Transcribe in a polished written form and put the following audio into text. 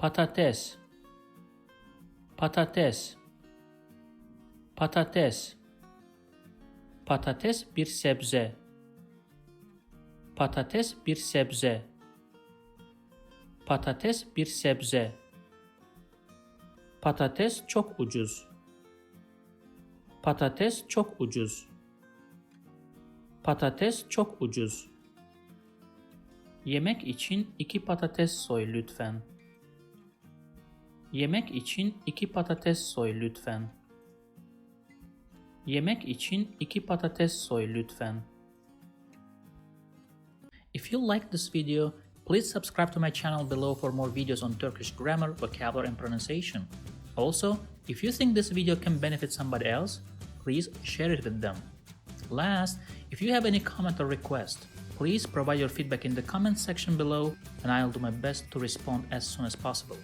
Patates, patates, patates. Patates bir sebze. Patates bir sebze. Patates bir sebze. Patates çok ucuz. Patates çok ucuz. Patates çok ucuz. Yemek için 2 patates soy lütfen. Yemek için 2 patates soy lütfen. Yemek için 2 patates soy lütfen. If you like this video, please subscribe to my channel below for more videos on Turkish grammar, vocabulary, and pronunciation. Also, if you think this video can benefit somebody else, please share it with them. Last, if you have any comment or request, please provide your feedback in the comment section below and I'll do my best to respond as soon as possible.